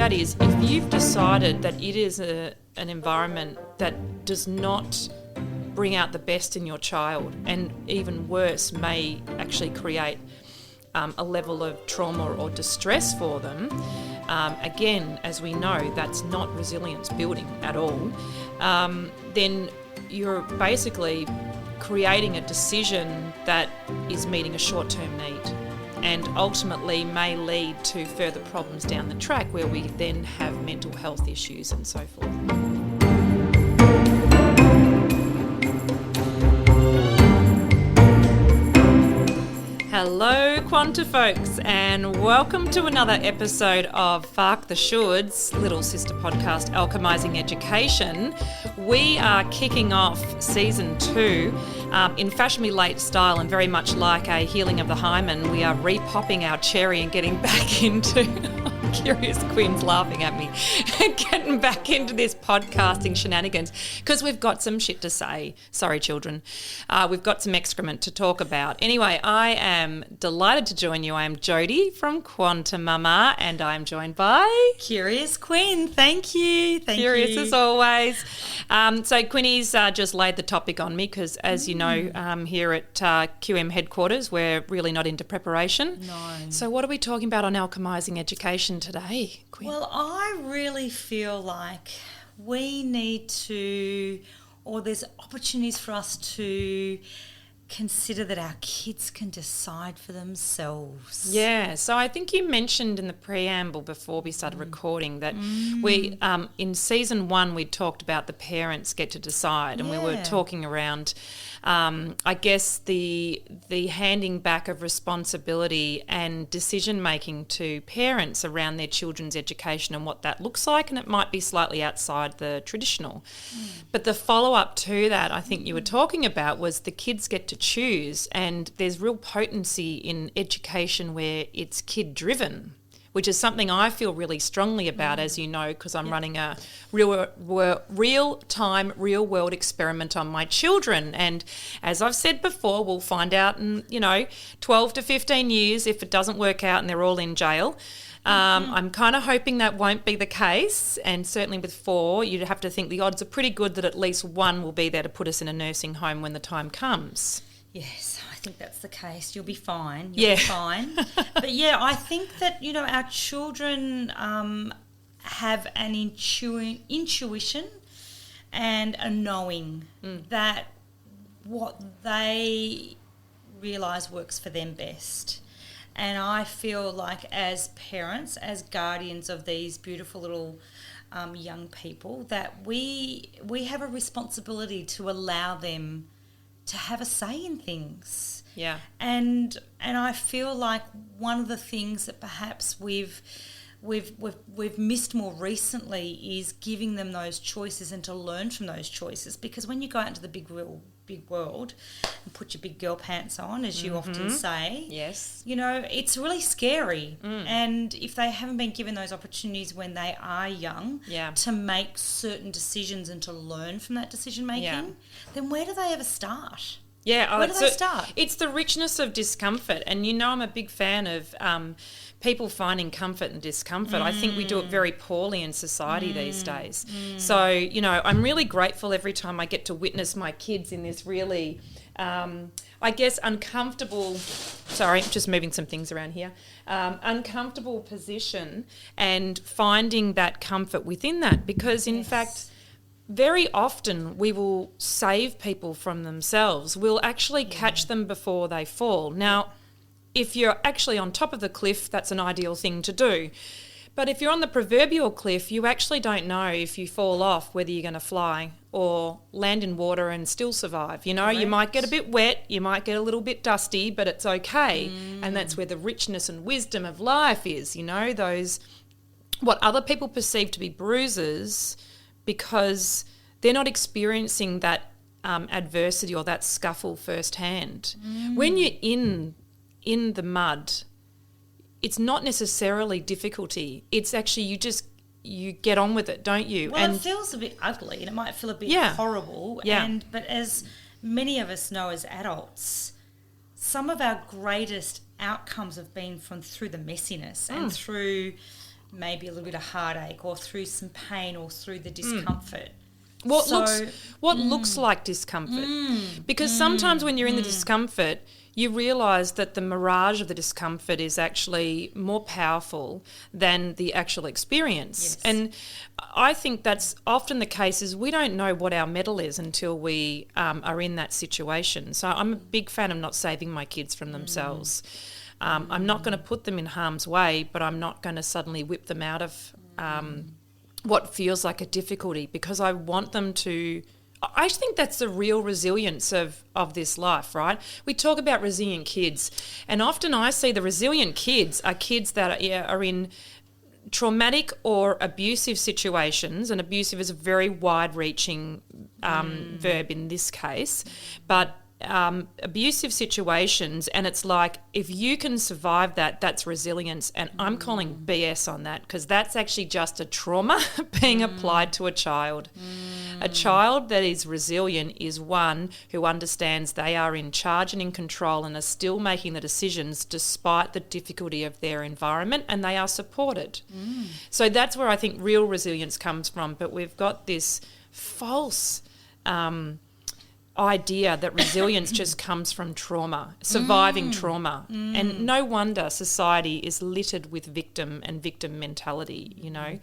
that is, if you've decided that it is an environment that does not bring out the best in your child, and even worse, may actually create a level of trauma or distress for them, again, as we know, that's not resilience building at all, then you're basically creating a decision that is meeting a short-term need and ultimately may lead to further problems down the track where we then have mental health issues and so forth. Hello Quantifolks, and welcome to another episode of Fark the Shoulds, little sister podcast Alchemising Education. We are kicking off season 2 in fashionably late style, and very much like a healing of the hymen, we are repopping our cherry and getting back into Curious Quinn's laughing at me getting back into this podcasting shenanigans because we've got some shit to say. Sorry, children. We've got some excrement to talk about. Anyway, I am delighted to join you. I am Jodi from QuantiMama, and I'm joined by Curious Quinn. Thank you. Curious as always. So Quinny's just laid the topic on me because, as you know, here at QM headquarters, we're really not into preparation. No. So what are we talking about on Alchemising Education today, Quinn? Well, I really feel like we need to, or there's opportunities for us to consider that our kids can decide for themselves. Yeah, so I think you mentioned in the preamble before we started recording that we, in season 1, we talked about the parents get to decide, and we were talking around, I guess, the handing back of responsibility and decision making to parents around their children's education and what that looks like, and it might be slightly outside the traditional. But the follow-up to that, I think you were talking about, was the kids get to choose, and there's real potency in education where it's kid-driven, which is something I feel really strongly about, as you know, because I'm running a real-time, real-world experiment on my children. And as I've said before, we'll find out in, 12 to 15 years if it doesn't work out and they're all in jail. I'm kind of hoping that won't be the case, and certainly with 4, you'd have to think the odds are pretty good that at least one will be there to put us in a nursing home when the time comes. Yes, I think that's the case. You'll be fine. You'll be fine. But yeah, I think that, our children have an intuition and a knowing that what they realise works for them best. And I feel like as parents, as guardians of these beautiful little young people, that we have a responsibility to allow them to have a say in things. Yeah. And I feel like one of the things that perhaps we've missed more recently is giving them those choices and to learn from those choices, because when you go out into the big world and put your big girl pants on, as you often say, yes, it's really scary. And if they haven't been given those opportunities when they are young to make certain decisions and to learn from that decision making, then where do they ever start? Yeah, where do they start? It's the richness of discomfort, and I'm a big fan of people finding comfort and discomfort. I think we do it very poorly in society these days. So, I'm really grateful every time I get to witness my kids in this really, I guess, uncomfortable, sorry, just moving some things around here, uncomfortable position, and finding that comfort within that, because in fact, very often we will save people from themselves. We'll actually catch them before they fall. Now, if you're actually on top of the cliff, that's an ideal thing to do. But if you're on the proverbial cliff, you actually don't know if you fall off whether you're going to fly or land in water and still survive. You might get a bit wet, you might get a little bit dusty, but it's okay. And that's where the richness and wisdom of life is, those what other people perceive to be bruises, because they're not experiencing that adversity or that scuffle firsthand. When you're in the mud, it's not necessarily difficulty. It's actually you get on with it, don't you? Well, it feels a bit ugly and it might feel a bit horrible. Yeah. But as many of us know as adults, some of our greatest outcomes have been through the messiness and through maybe a little bit of heartache or through some pain or through the discomfort. What looks like discomfort? Because sometimes when you're in the discomfort, you realise that the mirage of the discomfort is actually more powerful than the actual experience. Yes. And I think that's often the case is we don't know what our mettle is until we are in that situation. So I'm a big fan of not saving my kids from themselves. I'm not going to put them in harm's way, but I'm not going to suddenly whip them out of what feels like a difficulty, because I want them to... I think that's the real resilience of this life, right? We talk about resilient kids, and often I see the resilient kids are kids that are in traumatic or abusive situations, and abusive is a very wide-reaching verb in this case, but abusive situations, and it's like if you can survive that, that's resilience. And I'm calling BS on that, because that's actually just a trauma being applied to a child. A child that is resilient is one who understands they are in charge and in control and are still making the decisions despite the difficulty of their environment, and they are supported. So that's where I think real resilience comes from. But we've got this false idea that resilience just comes from trauma, surviving trauma. And no wonder society is littered with victim and victim mentality, you know.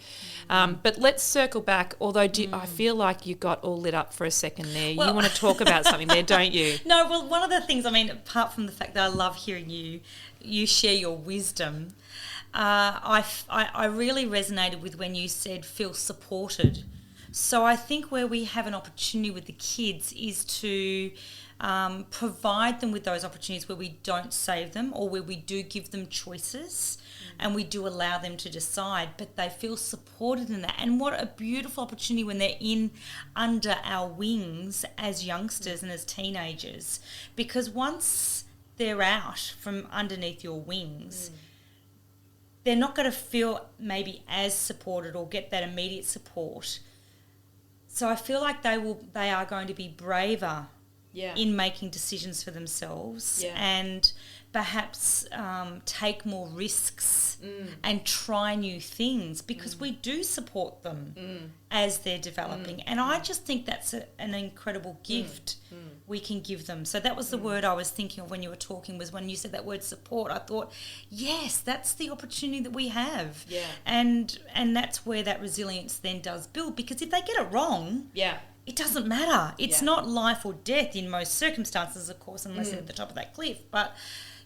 But let's circle back, although I feel like you got all lit up for a second there. Well, you want to talk about something there, don't you? No, well, one of the things, I mean, apart from the fact that I love hearing you share your wisdom, I really resonated with when you said feel supported. So I think where we have an opportunity with the kids is to provide them with those opportunities where we don't save them, or where we do give them choices and we do allow them to decide, but they feel supported in that. And what a beautiful opportunity when they're in under our wings as youngsters and as teenagers, because once they're out from underneath your wings, they're not going to feel maybe as supported or get that immediate support. So I feel like they are going to be braver in making decisions for themselves and perhaps take more risks and try new things, because we do support them as they're developing. And I just think that's an incredible gift we can give them. So that was the word I was thinking of when you were talking, was when you said that word support, I thought, yes, that's the opportunity that we have. Yeah. And that's where that resilience then does build, because if they get it wrong, it doesn't matter. It's not life or death in most circumstances, of course, unless they're at the top of that cliff. But,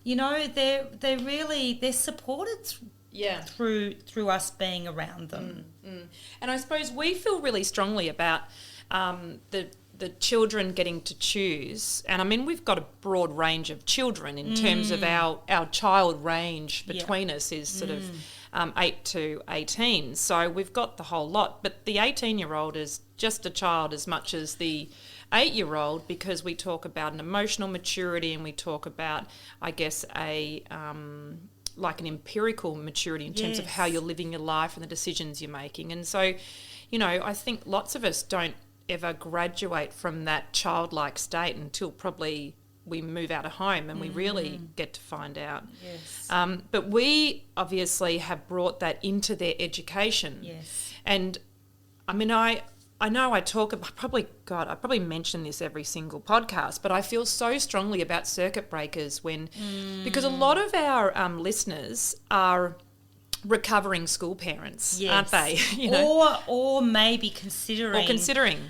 you know, they're supported through us being around them. And I suppose we feel really strongly about the children getting to choose. And I mean, we've got a broad range of children in terms of our child range between us is sort of 8 to 18. So we've got the whole lot. But the 18-year-old is just a child as much as the 8-year-old, because we talk about an emotional maturity and we talk about, I guess, like an empirical maturity in terms of how you're living your life and the decisions you're making. And so, you know, I think lots of us don't ever graduate from that childlike state until probably we move out of home and we really get to find out. Yes. But we obviously have brought that into their education. Yes. And I mean, I know I probably mention this every single podcast, but I feel so strongly about circuit breakers because a lot of our listeners are recovering school parents, aren't they? You know? Or maybe considering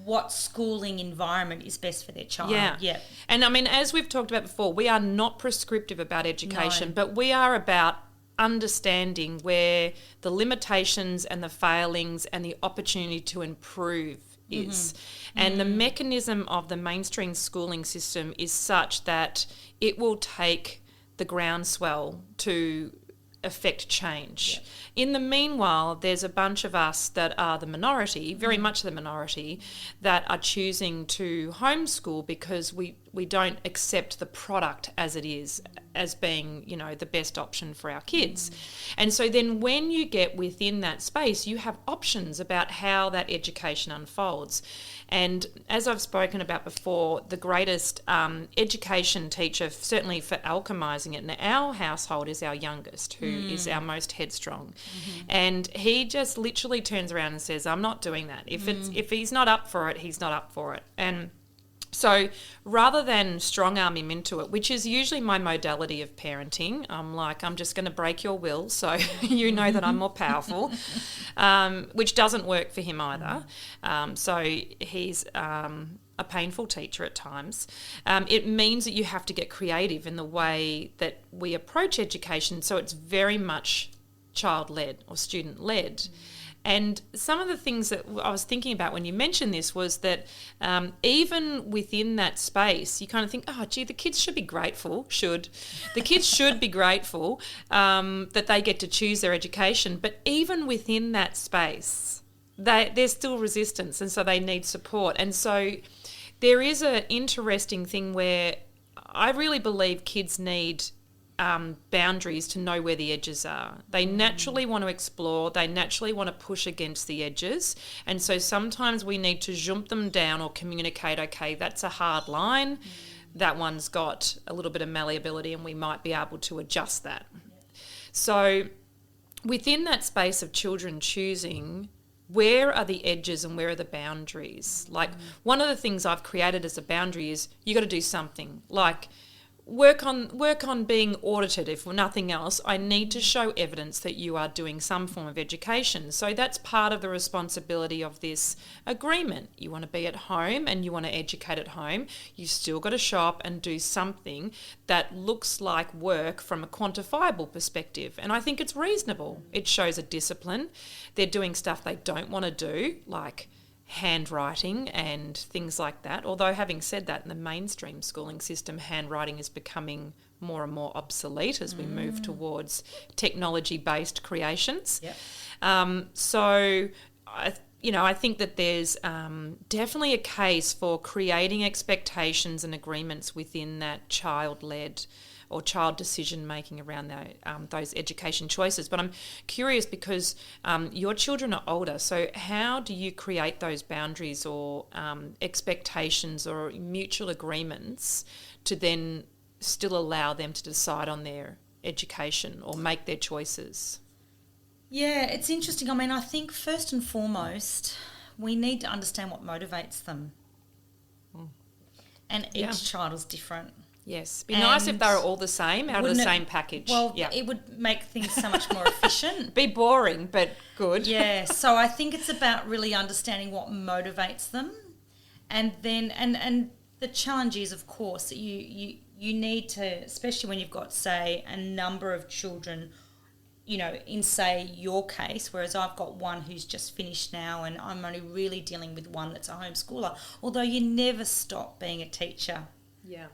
what schooling environment is best for their child. Yeah. And I mean, as we've talked about before, we are not prescriptive about education, but we are about understanding where the limitations and the failings and the opportunity to improve is. And the mechanism of the mainstream schooling system is such that it will take the groundswell to affect change. In the meanwhile, there's a bunch of us that are the minority, very much the minority, that are choosing to homeschool because we we don't accept the product as it is, as being, you know, the best option for our kids. And so then when you get within that space, you have options about how that education unfolds. And as I've spoken about before, the greatest education teacher, certainly for alchemising it in our household, is our youngest, who is our most headstrong. And he just literally turns around and says, I'm not doing that. If he's not up for it, he's not up for it. And so rather than strong arm him into it, which is usually my modality of parenting, I'm just going to break your will so you know that I'm more powerful, which doesn't work for him either. So he's a painful teacher at times. It means that you have to get creative in the way that we approach education, so it's very much child-led or student-led. And some of the things that I was thinking about when you mentioned this was that even within that space, you kind of think, oh, gee, the kids should be grateful, The kids should be grateful that they get to choose their education. But even within that space, there's still resistance, and so they need support. And so there is an interesting thing where I really believe kids need boundaries to know where the edges are. They naturally want to explore. They naturally want to push against the edges. And so sometimes we need to jump them down or communicate, okay, that's a hard line. That one's got a little bit of malleability and we might be able to adjust that. So within that space of children choosing, where are the edges and where are the boundaries? Like one of the things I've created as a boundary is you got to do something. Like work on being audited. If nothing else, I need to show evidence that you are doing some form of education. So that's part of the responsibility of this agreement. You want to be at home and you want to educate at home. You've still got to show up and do something that looks like work from a quantifiable perspective. And I think it's reasonable. It shows a discipline. They're doing stuff they don't want to do, like handwriting and things like that. Although having said that, in the mainstream schooling system, handwriting is becoming more and more obsolete as we move towards technology-based creations. So I think that there's definitely a case for creating expectations and agreements within that child-led or child decision-making around those education choices. But I'm curious because your children are older, so how do you create those boundaries or expectations or mutual agreements to then still allow them to decide on their education or make their choices? Yeah, it's interesting. I mean, I think first and foremost, we need to understand what motivates them. And each child is different. Yes. Be nice if they were all the same, out of the same package. Well, it would make things so much more efficient. Be boring, but good. Yeah. So I think it's about really understanding what motivates them. And then, and the challenge is, of course, that you need to, especially when you've got, say, a number of children, you know, in, say, your case, whereas I've got one who's just finished now and I'm only really dealing with one that's a homeschooler, although you never stop being a teacher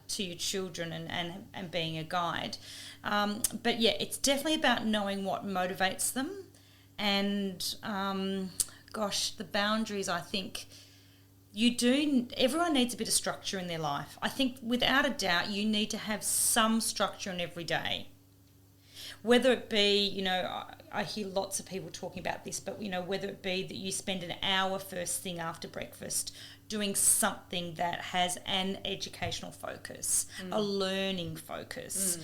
to your children and being a guide. But, yeah, it's definitely about knowing what motivates them and, the boundaries, I think, everyone needs a bit of structure in their life. I think without a doubt you need to have some structure in every day. Whether it be, you know, I hear lots of people talking about this, but, you know, whether it be that you spend an hour first thing after breakfast doing something that has an educational focus, a learning focus.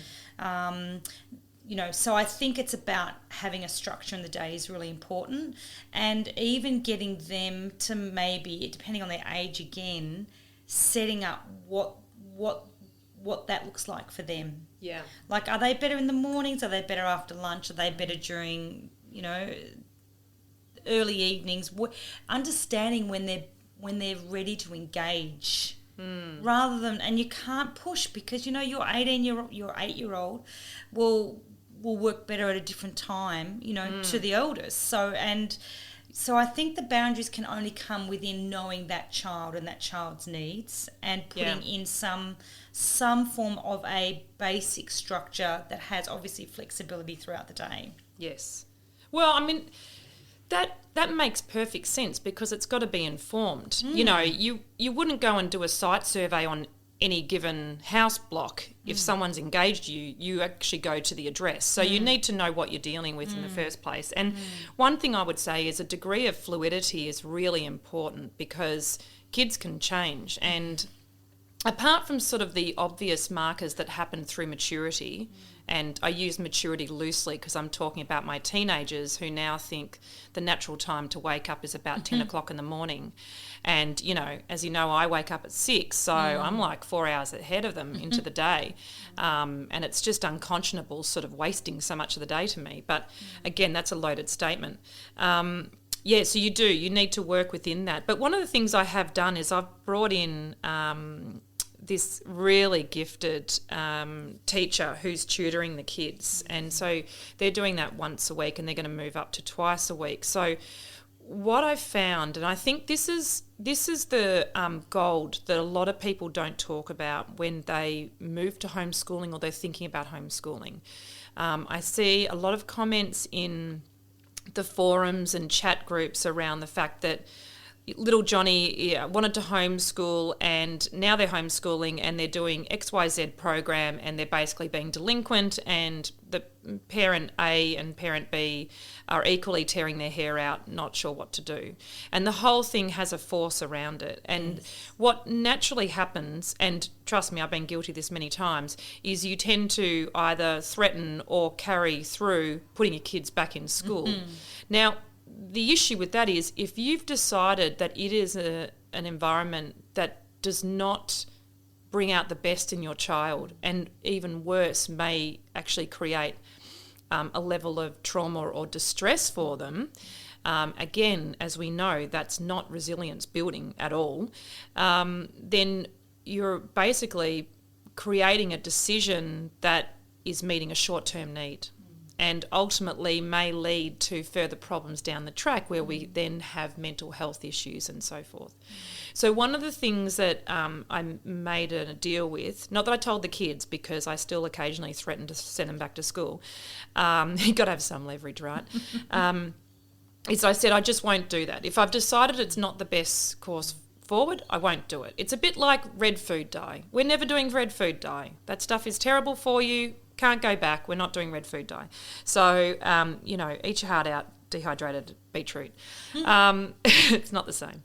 You know, so I think it's about having a structure in the day is really important, and even getting them to maybe, depending on their age again, setting up what that looks like for them. Yeah. Like, are they better in the mornings? Are they better after lunch? Are they better during, you know, early evenings? Understanding when they're ready to engage, rather than, and you can't push because, you know, your 8-year-old will work better at a different time, you know, to the eldest. So I think the boundaries can only come within knowing that child and that child's needs and putting in some form of a basic structure that has obviously flexibility throughout the day. Yes. Well, I mean, that makes perfect sense because it's got to be informed. You know, you wouldn't go and do a site survey on any given house block, if someone's engaged you actually go to the address. So you need to know what you're dealing with in the first place. And one thing I would say is a degree of fluidity is really important, because kids can change. And apart from sort of the obvious markers that happen through maturity, and I use maturity loosely because I'm talking about my teenagers who now think the natural time to wake up is about 10 o'clock in the morning. And, you know, as you know, I wake up at 6, so I'm like 4 hours ahead of them into the day. And it's just unconscionable sort of wasting so much of the day to me. But again, that's a loaded statement. Yeah, so you need to work within that. But one of the things I have done is I've brought in this really gifted teacher who's tutoring the kids. And so they're doing that once a week, and they're going to move up to twice a week. So what I've found, and I think this is the gold that a lot of people don't talk about when they move to homeschooling or they're thinking about homeschooling. I see a lot of comments in the forums and chat groups around the fact that little Johnny wanted to homeschool, and now they're homeschooling and they're doing XYZ program, and they're basically being delinquent, and the parent A and parent B are equally tearing their hair out, not sure what to do. And the whole thing has a force around it. And what naturally happens, and trust me, I've been guilty of this many times, is you tend to either threaten or carry through putting your kids back in school. Now, the issue with that is if you've decided that it is an environment that does not bring out the best in your child, and even worse, may actually create a level of trauma or distress for them, again, as we know, that's not resilience building at all, then you're basically creating a decision that is meeting a short-term need, and ultimately may lead to further problems down the track where we then have mental health issues and so forth. So one of the things that I made a deal with, not that I told the kids because I still occasionally threaten to send them back to school, you've got to have some leverage, right? Is I said I just won't do that. If I've decided it's not the best course forward, I won't do it. It's a bit like red food dye. We're never doing red food dye. That stuff is terrible for you. Can't go back. We're not doing red food dye. So, eat your heart out, dehydrated beetroot. It's not the same.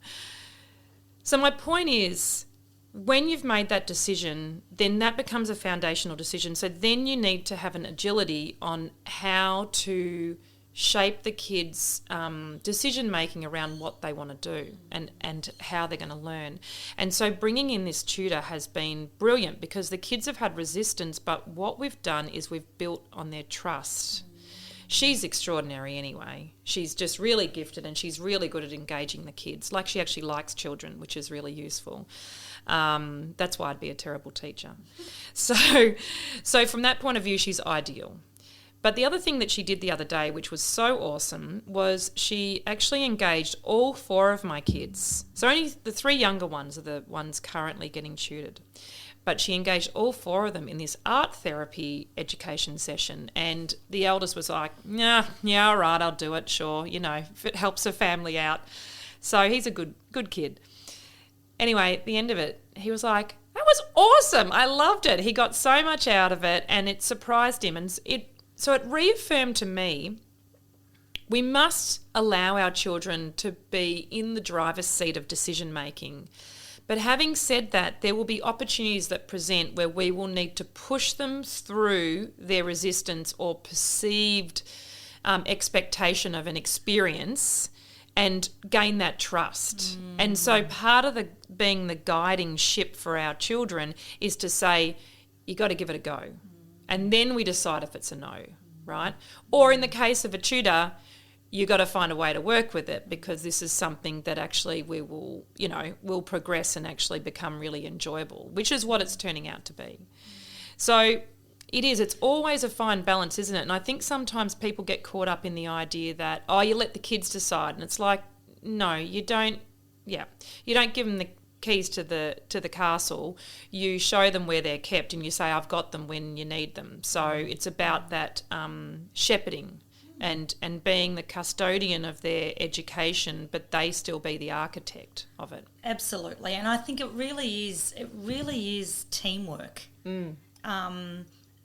So my point is, when you've made that decision, then that becomes a foundational decision. So then you need to have an agility on how to shape the kids' decision-making around what they want to do and how they're going to learn. And so bringing in this tutor has been brilliant because the kids have had resistance, but what we've done is we've built on their trust. She's extraordinary anyway. She's just really gifted, and she's really good at engaging the kids. Like, she actually likes children, which is really useful. That's why I'd be a terrible teacher. So from that point of view, she's ideal. But the other thing that she did the other day, which was so awesome, was she actually engaged all 4 of my kids. So only the 3 younger ones are the ones currently getting tutored. But she engaged all 4 of them in this art therapy education session. And the eldest was like, yeah, all right, I'll do it, sure, if it helps her family out. So he's a good kid. Anyway, at the end of it, he was like, that was awesome. I loved it. He got so much out of it, and it surprised him. And So it reaffirmed to me we must allow our children to be in the driver's seat of decision making. But having said that, there will be opportunities that present where we will need to push them through their resistance or perceived expectation of an experience and gain that trust. And so part of being the guiding ship for our children is to say, you got to give it a go. And then we decide if it's a no, right? Or in the case of a tutor, you got to find a way to work with it, because this is something that actually we will, will progress and actually become really enjoyable, which is what it's turning out to be. So it's always a fine balance, isn't it? And I think sometimes people get caught up in the idea that, you let the kids decide. And it's like, no, you don't. Yeah, you don't give them the keys to the castle. You show them where they're kept, and you say, I've got them when you need them. So it's about that shepherding and being the custodian of their education, but they still be the architect of it. Absolutely, and I think it really is teamwork.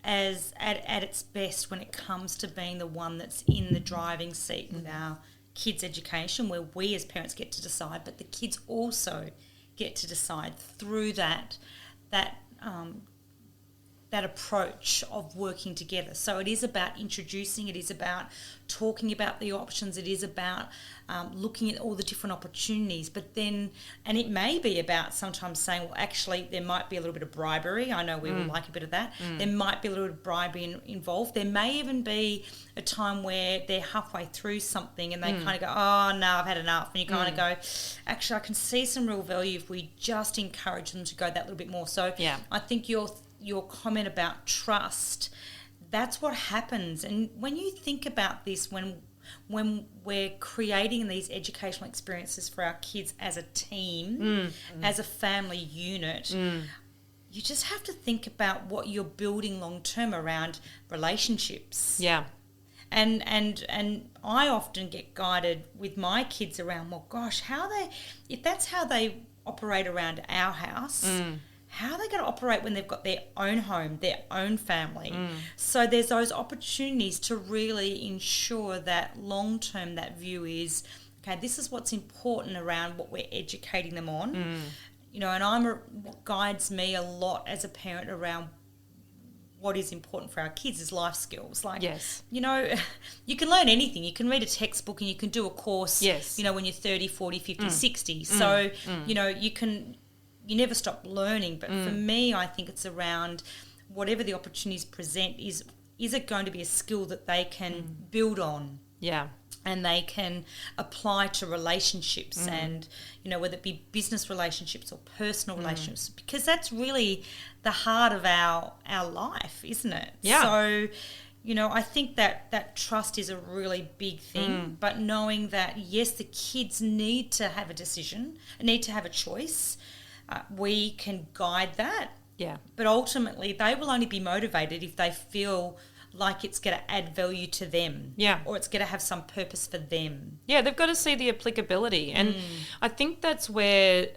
As at its best when it comes to being the one that's in the driving seat with our kids' education, where we as parents get to decide, but the kids also get to decide through that approach of working together. So it is about introducing, it is about talking about the options, it is about looking at all the different opportunities, but then, and it may be about sometimes saying, well, actually, there might be a little bit of bribery. I know we would like a bit of that. There might be a little bit of bribery involved. There may even be a time where they're halfway through something and they kind of go, oh, no, I've had enough. And you kind of go, actually, I can see some real value if we just encourage them to go that little bit more. So I think your comment about trust, that's what happens. And when you think about this, when we're creating these educational experiences for our kids as a team, as a family unit, you just have to think about what you're building long term around relationships. Yeah. And I often get guided with my kids around, well, gosh, if that's how they operate around our house, how are they going to operate when they've got their own home, their own family? So there's those opportunities to really ensure that long-term that view is, okay, this is what's important around what we're educating them on. And what guides me a lot as a parent around what is important for our kids is life skills. Like, you can learn anything. You can read a textbook and you can do a course, when you're 30, 40, 50, 60. So, you never stop learning, but for me, I think it's around whatever the opportunities present, is it going to be a skill that they can build on? Yeah. And they can apply to relationships and, whether it be business relationships or personal relationships, because that's really the heart of our life, isn't it? Yeah. So, I think that trust is a really big thing, but knowing that, yes, the kids need to have a decision, need to have a choice. We can guide that. Yeah. But ultimately, they will only be motivated if they feel like it's going to add value to them. Yeah. Or it's going to have some purpose for them. Yeah, they've got to see the applicability. And I think that's where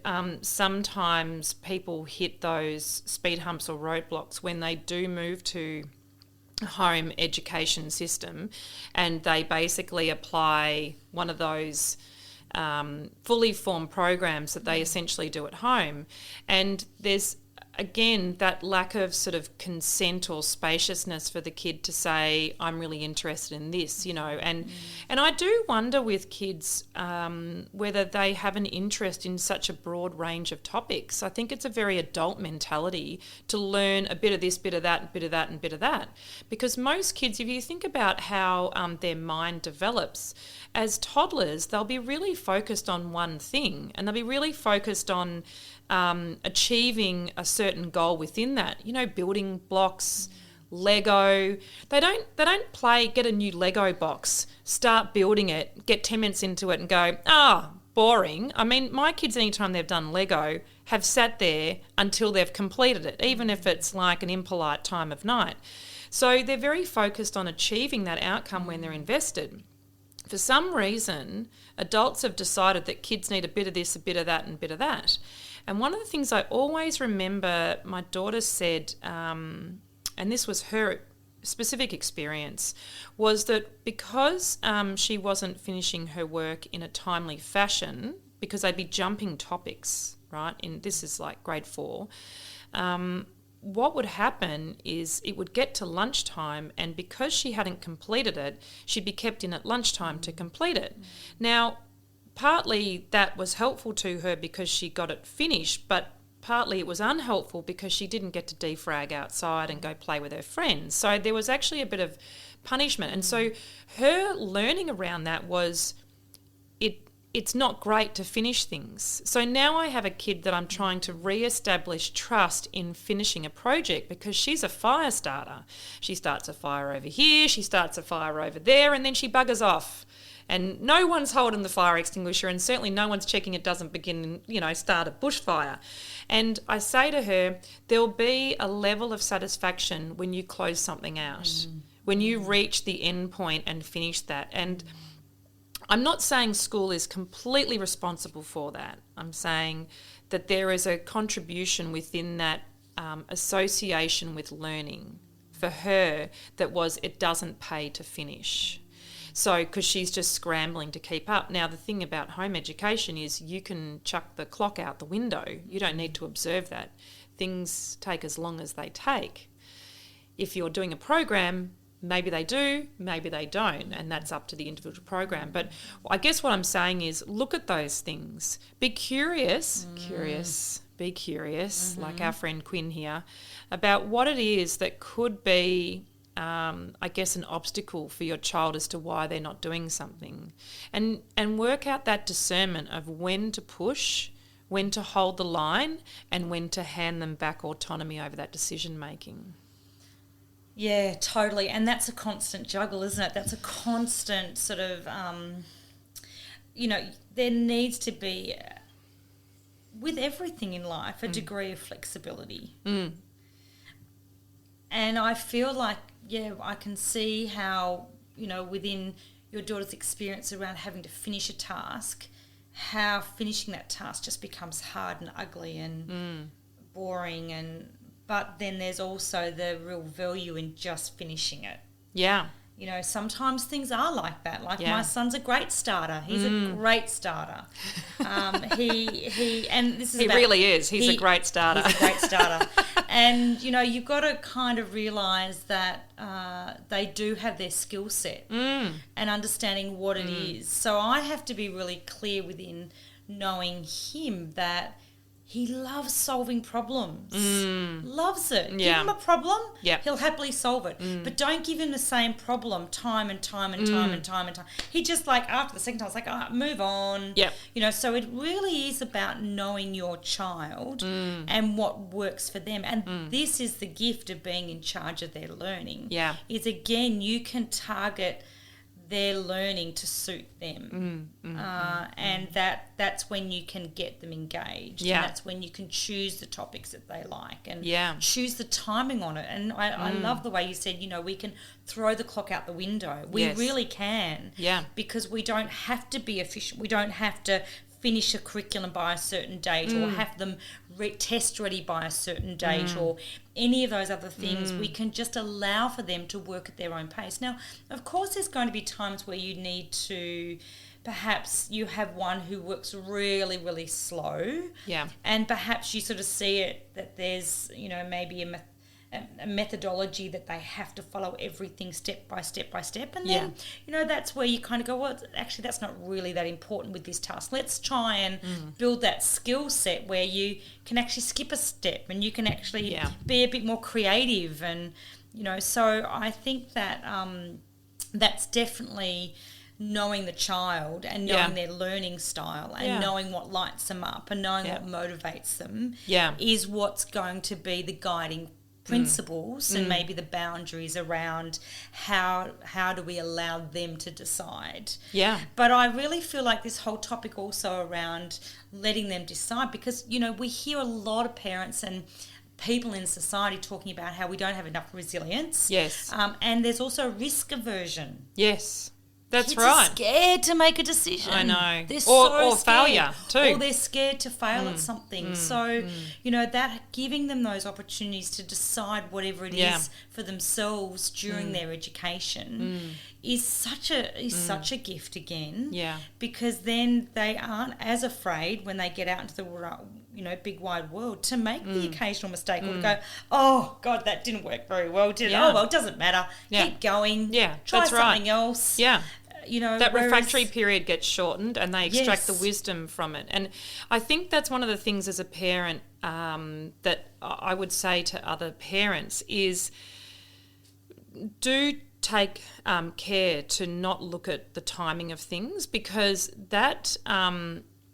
sometimes people hit those speed humps or roadblocks when they do move to a home education system and they basically apply one of those fully formed programs that they essentially do at home. And there's, again, that lack of sort of consent or spaciousness for the kid to say, I'm really interested in this, and I do wonder with kids whether they have an interest in such a broad range of topics. I think it's a very adult mentality to learn a bit of this, bit of that, bit of that and bit of that, because most kids, if you think about how their mind develops, as toddlers, they'll be really focused on one thing and they'll be really focused on achieving a certain goal within that, building blocks, Lego. They don't get a new Lego box, start building it, get 10 minutes into it and go, boring. I mean, my kids, anytime they've done Lego, have sat there until they've completed it, even if it's like an impolite time of night. So they're very focused on achieving that outcome when they're invested. For some reason, adults have decided that kids need a bit of this, a bit of that, and a bit of that. And one of the things I always remember my daughter said, and this was her specific experience, was that because she wasn't finishing her work in a timely fashion, because they'd be jumping topics, right? This is like grade 4. What would happen is it would get to lunchtime, and because she hadn't completed it, she'd be kept in at lunchtime to complete it. Now, partly that was helpful to her because she got it finished, but partly it was unhelpful because she didn't get to defrag outside and go play with her friends. So there was actually a bit of punishment. And so her learning around that was it's not great to finish things. So now I have a kid that I'm trying to re-establish trust in finishing a project because she's a fire starter. She starts a fire over here, she starts a fire over there, and then she buggers off. And no one's holding the fire extinguisher, and certainly no one's checking it doesn't begin, start a bushfire. And I say to her, there'll be a level of satisfaction when you close something out. when you reach the end point and finish that. And I'm not saying school is completely responsible for that. I'm saying that there is a contribution within that association with learning for her that was, it doesn't pay to finish. So, because she's just scrambling to keep up. Now, the thing about home education is you can chuck the clock out the window. You don't need to observe that. Things take as long as they take. If you're doing a program, maybe they do, maybe they don't, and that's up to the individual program. But I guess what I'm saying is look at those things. Be curious, be curious, like our friend Quinn here, about what it is that could be, I guess, an obstacle for your child as to why they're not doing something. And work out that discernment of when to push, when to hold the line, and when to hand them back autonomy over that decision making. Yeah, totally. And that's a constant juggle, isn't it? That's a constant sort of, there needs to be, with everything in life, a degree of flexibility. And I feel like, I can see how, within your daughter's experience around having to finish a task, how finishing that task just becomes hard and ugly and boring, but then there's also the real value in just finishing it. Yeah. Sometimes things are like that. My son's a great starter. He's a great starter. He really is. He's a great starter. He's a great starter. And, you've got to kind of realise that they do have their skill set and understanding what it is. So I have to be really clear within knowing him that he loves solving problems. Loves it. Give him a problem, he'll happily solve it. But don't give him the same problem time and time and time and time and time. He just after the second time, it's like, move on. So it really is about knowing your child and what works for them. And this is the gift of being in charge of their learning. Is, again, you can target their learning to suit them. And that's when you can get them engaged. And that's when you can choose the topics that they like and choose the timing on it. And I love the way you said, we can throw the clock out the window. We really can. Because we don't have to be efficient. We don't have to finish a curriculum by a certain date or have them test ready by a certain date or any of those other things. We can just allow for them to work at their own pace. Now, of course, there's going to be times where you need to, perhaps you have one who works really, really slow. And perhaps you sort of see it that there's, maybe a methodology that they have to follow everything step by step by step. And then, that's where you kind of go, well, actually, that's not really that important with this task. Let's try and build that skill set where you can actually skip a step and you can actually be a bit more creative. And, so I think that that's definitely knowing the child and knowing their learning style and knowing what lights them up and knowing what motivates them is what's going to be the guiding principles and maybe the boundaries around how do we allow them to decide. But I really feel like this whole topic also around letting them decide, because we hear a lot of parents and people in society talking about how we don't have enough resilience. And there's also risk aversion. That's kids right. Are scared to make a decision. I know. They're or failure too. Or they're scared to fail at something. So, that giving them those opportunities to decide whatever it is for themselves during their education is such a gift again. Because then they aren't as afraid when they get out into the big wide world to make the occasional mistake or to go, oh God, that didn't work very well, did it? Oh well, it doesn't matter. Keep going. Try something else. That refractory period gets shortened and they extract the wisdom from it. And I think that's one of the things as a parent that I would say to other parents is do take care to not look at the timing of things, because that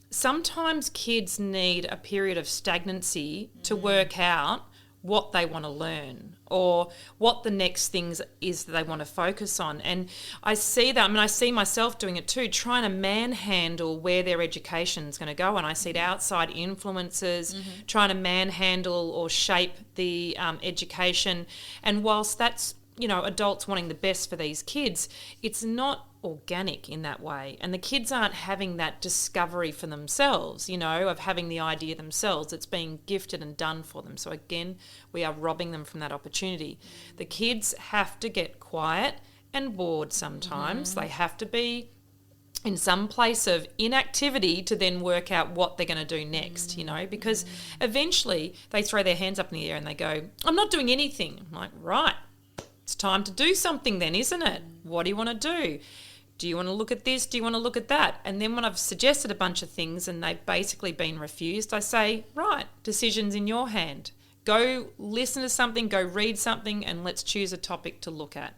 sometimes kids need a period of stagnancy to work out what they want to learn or what the next things is that they want to focus on. And I see that, I see myself doing it too, trying to manhandle where their education is going to go. And I see it outside influences, trying to manhandle or shape the education. And whilst that's adults wanting the best for these kids, it's not organic in that way. And the kids aren't having that discovery for themselves, of having the idea themselves. It's being gifted and done for them. So again, we are robbing them from that opportunity. The kids have to get quiet and bored sometimes. They have to be in some place of inactivity to then work out what they're going to do next, because eventually they throw their hands up in the air and they go, I'm not doing anything. I'm like, right, it's time to do something then, isn't it? What do you want to do? Do you want to look at this? Do you want to look at that? And then when I've suggested a bunch of things and they've basically been refused, I say, right, decision's in your hand. Go listen to something, go read something, and let's choose a topic to look at.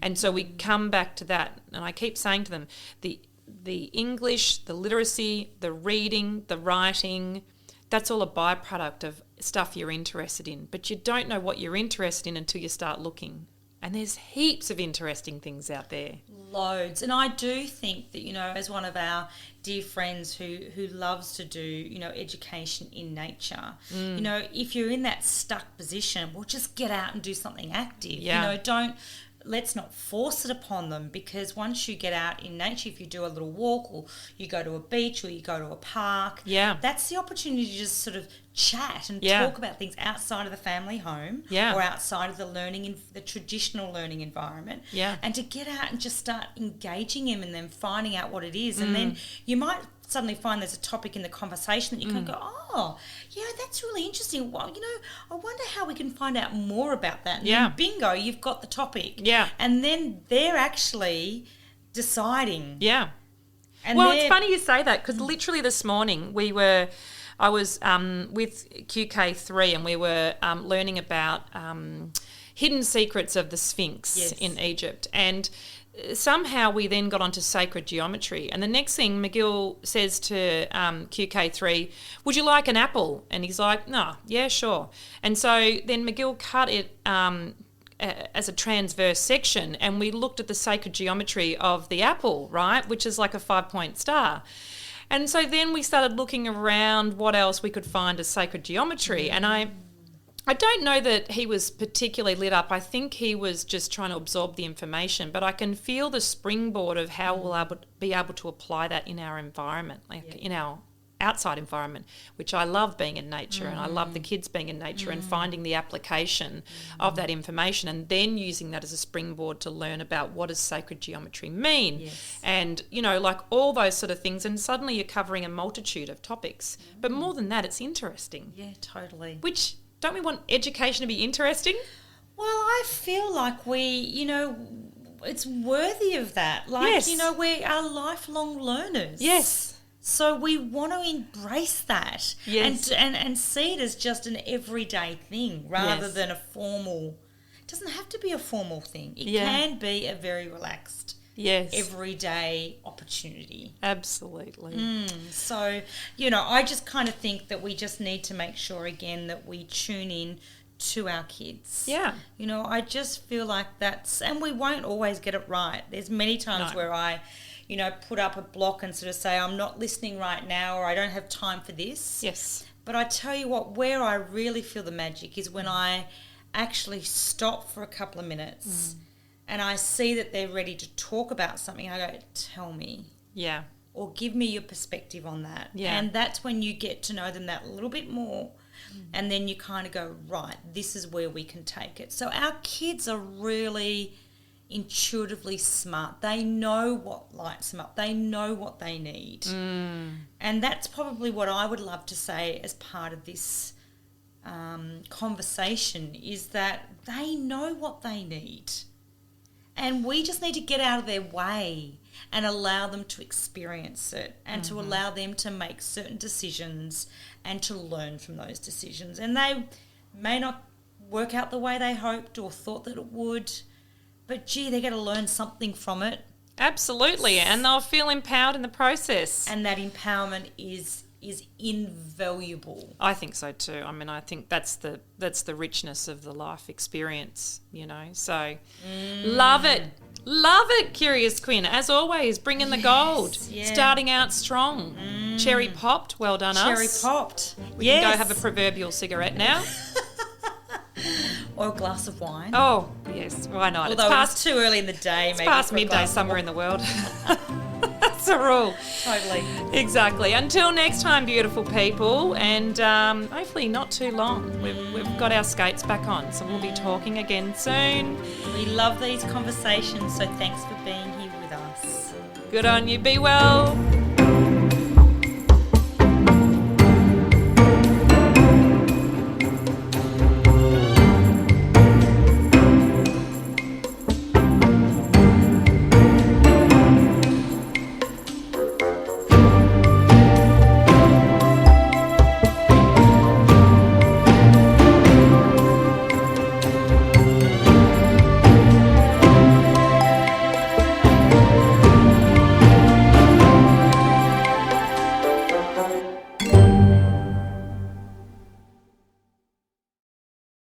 And so we come back to that. And I keep saying to them, the English, the literacy, the reading, the writing, that's all a byproduct of stuff you're interested in. But you don't know what you're interested in until you start looking. And there's heaps of interesting things out there. Loads. And I do think that, as one of our dear friends who loves to do, education in nature, if you're in that stuck position, well, just get out and do something active. Yeah. Let's not force it upon them, because once you get out in nature, if you do a little walk or you go to a beach or you go to a park, that's the opportunity to just sort of chat and talk about things outside of the family home or outside of the traditional learning environment, and to get out and just start engaging him and then finding out what it is. And then you might suddenly find there's a topic in the conversation that you can go, oh, yeah, that's really interesting. Well, I wonder how we can find out more about that. And then bingo, you've got the topic. Yeah. And then they're actually deciding. Yeah. And it's funny you say that, because literally this morning I was with QK3 and we were learning about hidden secrets of the Sphinx in Egypt. And somehow we then got onto sacred geometry. And the next thing McGill says to QK3, would you like an apple? And he's like, no, yeah, sure. And so then McGill cut it as a transverse section, and we looked at the sacred geometry of the apple, right, which is like a 5-point star. And so then we started looking around what else we could find as sacred geometry. And I don't know that he was particularly lit up. I think he was just trying to absorb the information, but I can feel the springboard of how we'll be able to apply that in our environment, in our outside environment, which I love being in nature, and I love the kids being in nature and finding the application of that information, and then using that as a springboard to learn about what does sacred geometry mean, and like all those sort of things. And suddenly you're covering a multitude of topics, but more than that, it's interesting. Yeah, totally. Which, don't we want education to be interesting? Well, I feel like it's worthy of that. Like, we are lifelong learners. Yes. So we want to embrace that, yes, and see it as just an everyday thing rather than a formal. It doesn't have to be a formal thing. It can be a very relaxed, everyday opportunity. Absolutely. So, I just kind of think that we just need to make sure again that we tune in to our kids. Yeah. I just feel like and we won't always get it right. There's many times where I put up a block and sort of say, I'm not listening right now, or I don't have time for this. Yes. But I tell you what, where I really feel the magic is when I actually stop for a couple of minutes and I see that they're ready to talk about something. I go, tell me. Yeah. Or give me your perspective on that. Yeah. And that's when you get to know them that little bit more. And then you kind of go, right, this is where we can take it. So our kids are really intuitively smart. They know what lights them up. They know what they need. And that's probably what I would love to say as part of this conversation, is that they know what they need. And we just need to get out of their way and allow them to experience it, and to allow them to make certain decisions and to learn from those decisions. And they may not work out the way they hoped or thought that it would, but gee, they're going to learn something from it. Absolutely, and they'll feel empowered in the process. And that empowerment is invaluable. I think so too. I mean, I think that's the richness of the life experience, So love it, Curious Quinn. As always, bring in the gold. Starting out strong. Cherry popped. Well done, Cherry us. popped. We can go have a proverbial cigarette now. Or a glass of wine. Oh, yes, why not? Although it's too early in the day, maybe. It's past midday somewhere in the world. That's the rule. Totally. Exactly. Until next time, beautiful people, and hopefully not too long. We've got our skates back on, so we'll be talking again soon. We love these conversations, so thanks for being here with us. Good on you. Be well.